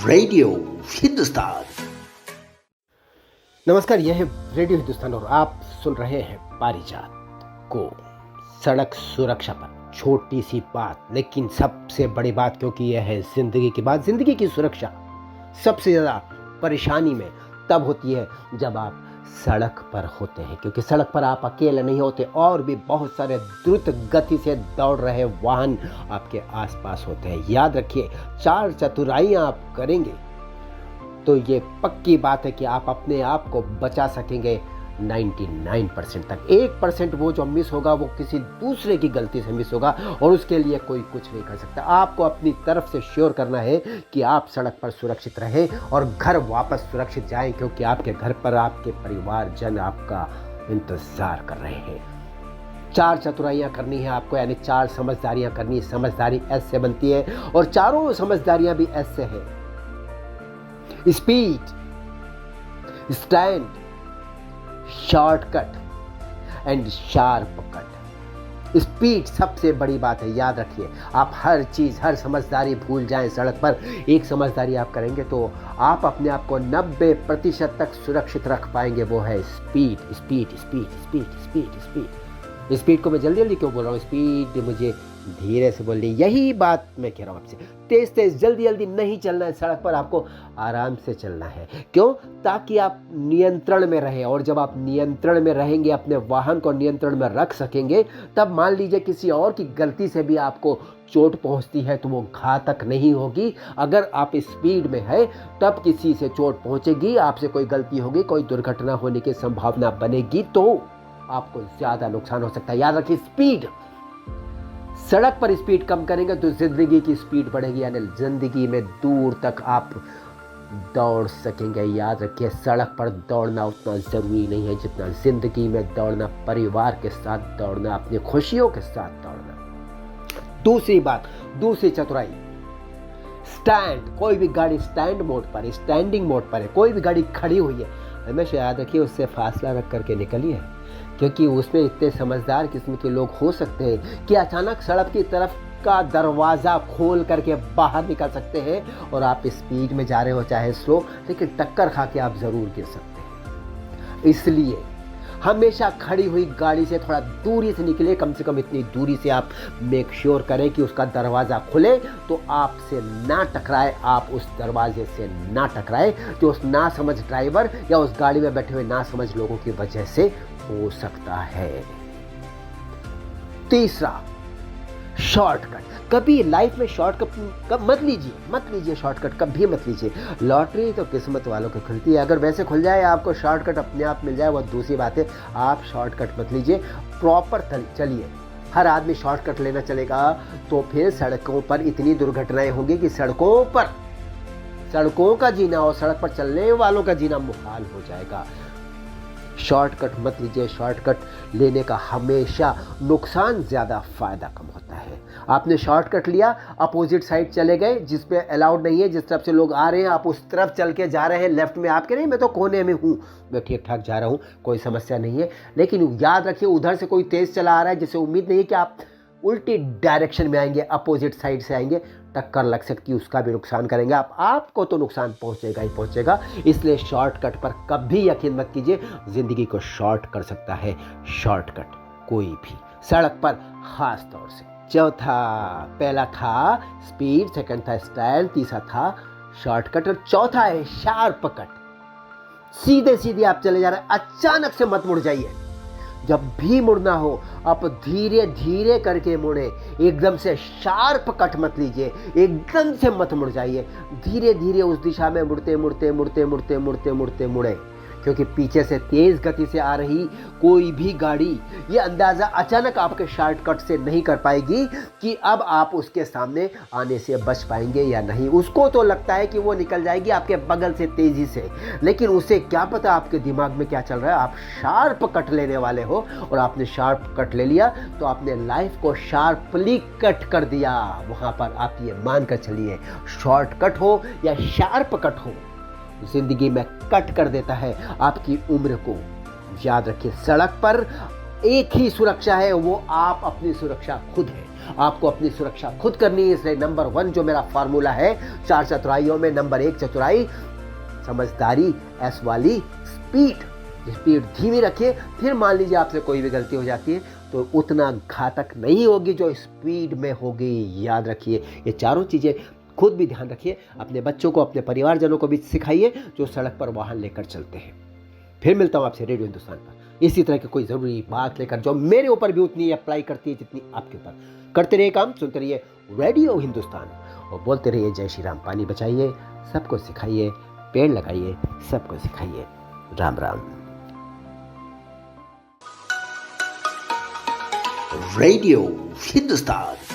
Radio Hindustan. नमस्कार, यह है रेडियो हिंदुस्तान और आप सुन रहे हैं पारिजात को। सड़क सुरक्षा पर छोटी सी बात, लेकिन सबसे बड़ी बात, क्योंकि यह है जिंदगी की बात। जिंदगी की सुरक्षा सबसे ज़्यादा परेशानी में तब होती है जब आप सड़क पर होते हैं, क्योंकि सड़क पर आप अकेले नहीं होते, और भी बहुत सारे द्रुत गति से दौड़ रहे वाहन आपके आसपास होते हैं। याद रखिए, 4 चतुराइयां आप करेंगे तो ये पक्की बात है कि आप अपने आप को बचा सकेंगे 99% तक। 1% वो जो मिस होगा वो किसी दूसरे की गलती से मिस होगा, और उसके लिए कोई कुछ नहीं कर सकता। आपको अपनी तरफ से श्योर करना है कि आप सड़क पर सुरक्षित रहें और घर वापस सुरक्षित जाएं, क्योंकि आपके घर पर आपके परिवारजन आपका इंतजार कर रहे हैं। 4 चतुराइयां करनी है आपको, यानी 4 समझदारियां करनी है। समझदारी एस से बनती है, और चारों समझदारियां भी एस से है। Speed, stand, shortcut and sharp cut. Speed सबसे बड़ी बात है, याद रखिए। आप हर चीज, हर समझदारी भूल जाएं सड़क पर। एक समझदारी आप करेंगे तो आप अपने आप को 90% तक सुरक्षित रख पाएंगे, वो है speed. Speed speed speed speed speed speed को मैं जल्दी जल्दी क्यों बोल रहा हूँ? स्पीड मुझे धीरे से बोलनी, यही बात मैं कह रहा हूँ आपसे। तेज तेज जल्दी जल्दी नहीं चलना है सड़क पर, आपको आराम से चलना है। क्यों? ताकि आप नियंत्रण में रहें, और जब आप नियंत्रण में रहेंगे, अपने वाहन को नियंत्रण में रख सकेंगे, तब मान लीजिए किसी और की गलती से भी आपको चोट पहुंचती है तो वो घातक नहीं होगी। अगर आप स्पीड में है तब किसी से चोट पहुंचेगी, आपसे कोई गलती होगी, कोई दुर्घटना होने की संभावना बनेगी, तो आपको ज्यादा नुकसान हो सकता है। याद रखिए, स्पीड, सड़क पर स्पीड कम करेंगे तो जिंदगी की स्पीड बढ़ेगी, यानी जिंदगी में दूर तक आप दौड़ सकेंगे। याद रखिए, सड़क पर दौड़ना उतना जरूरी नहीं है जितना जिंदगी में दौड़ना, परिवार के साथ दौड़ना, अपनी खुशियों के साथ दौड़ना। दूसरी बात, दूसरी चतुराई, स्टैंड। कोई भी गाड़ी स्टैंड मोड पर, स्टैंडिंग मोड पर है, कोई भी गाड़ी खड़ी हुई है, हमेशा याद रखिए उससे फासला रख करके निकलिए, क्योंकि उसमें इतने समझदार किस्म के लोग हो सकते हैं कि अचानक सड़क की तरफ का दरवाज़ा खोल करके बाहर निकल सकते हैं, और आप स्पीड में जा रहे हो चाहे स्लो, लेकिन टक्कर खा के आप ज़रूर गिर सकते हैं। इसलिए हमेशा खड़ी हुई गाड़ी से थोड़ा दूरी से निकले, कम से कम इतनी दूरी से आप मेक श्योर करें कि उसका दरवाज़ा खुले तो आपसे ना टकराए, आप उस दरवाजे से ना टकराए, जो उस ना समझ ड्राइवर या उस गाड़ी में बैठे हुए ना समझ लोगों की वजह से हो सकता है। तीसरा, शॉर्टकट। कभी लाइफ में शॉर्टकट मत लीजिए, शॉर्टकट कभी मत लीजिए। लॉटरी तो किस्मत वालों को खुलती है, अगर वैसे खुल जाए आपको शॉर्टकट अपने आप मिल जाए, वो दूसरी बात है। आप शॉर्टकट मत लीजिए, प्रॉपर चलिए। हर आदमी शॉर्टकट लेना चलेगा तो फिर सड़कों पर इतनी दुर्घटनाएं होंगी कि सड़कों का जीना और सड़क पर चलने वालों का जीना मुहाल हो जाएगा। शॉर्टकट मत लीजिए। शॉर्टकट लेने का हमेशा नुकसान ज़्यादा, फायदा कम होता है। आपने शॉर्टकट लिया, अपोजिट साइड चले गए, जिस पे अलाउड नहीं है, जिस तरफ से लोग आ रहे हैं आप उस तरफ चल के जा रहे हैं, लेफ्ट में आपके नहीं, मैं तो कोने में हूँ, मैं ठीक ठाक जा रहा हूँ, कोई समस्या नहीं है। लेकिन याद रखिए, उधर से कोई तेज़ चला आ रहा है जिससे उम्मीद नहीं है कि आप उल्टी डायरेक्शन में आएंगे, अपोजिट साइड से आएंगे, टक्कर लग सकती है, उसका भी नुकसान करेंगे आपको तो नुकसान पहुंचेगा ही पहुंचेगा। इसलिए शॉर्टकट पर कभी यकीन मत कीजिए, जिंदगी को शॉर्ट कर सकता है शॉर्टकट कोई भी, सड़क पर खास तौर से। चौथा, पहला था स्पीड, सेकंड था स्टाइल, तीसरा था शॉर्टकट, और चौथा है शार्प कट। सीधे सीधे आप चले जा रहे हैं, अचानक से मत मुड़ जाइए। जब भी मुड़ना हो आप धीरे धीरे करके मुड़े, एकदम से शार्प कट मत लीजिए, एकदम से मत मुड़ जाइए। धीरे धीरे उस दिशा में मुड़ते मुड़े, क्योंकि पीछे से तेज गति से आ रही कोई भी गाड़ी ये अंदाज़ा अचानक आपके शॉर्टकट से नहीं कर पाएगी कि अब आप उसके सामने आने से बच पाएंगे या नहीं। उसको तो लगता है कि वो निकल जाएगी आपके बगल से तेजी से, लेकिन उसे क्या पता आपके दिमाग में क्या चल रहा है। आप शार्प कट लेने वाले हो, और आपने शार्प कट ले लिया तो आपने लाइफ को शार्पली कट कर दिया। वहाँ पर आप ये मान कर चलिए, शॉर्टकट हो या शार्प कट हो, जिंदगी में कट कर देता है आपकी उम्र को। याद रखिए, सड़क पर एक ही सुरक्षा है, वो आप अपनी सुरक्षा खुद है। आपको अपनी सुरक्षा खुद करनी है। इसलिए नंबर 1 जो मेरा फार्मूला है 4 चतुराइयों में, नंबर 1 चतुराई समझदारी, एस वाली स्पीड धीमी रखिए। फिर मान लीजिए आपसे कोई भी गलती हो जाती है तो उतना घातक नहीं होगी जो स्पीड में होगी। याद रखिए, ये चारों चीज़ें खुद भी ध्यान रखिए, अपने बच्चों को, अपने परिवारजनों को भी सिखाइए जो सड़क पर वाहन लेकर चलते हैं। फिर मिलता हूँ आपसे रेडियो हिंदुस्तान पर इसी तरह की कोई ज़रूरी बात लेकर जो मेरे ऊपर भी उतनी अप्लाई करती है जितनी आपके ऊपर। करते रहिए काम, सुनते रहिए रेडियो हिंदुस्तान और बोलते रहिए जय श्री राम। पानी बचाइए, सबको सिखाइए, पेड़ लगाइए, सबको सिखाइए। राम राम। रेडियो हिंदुस्तान।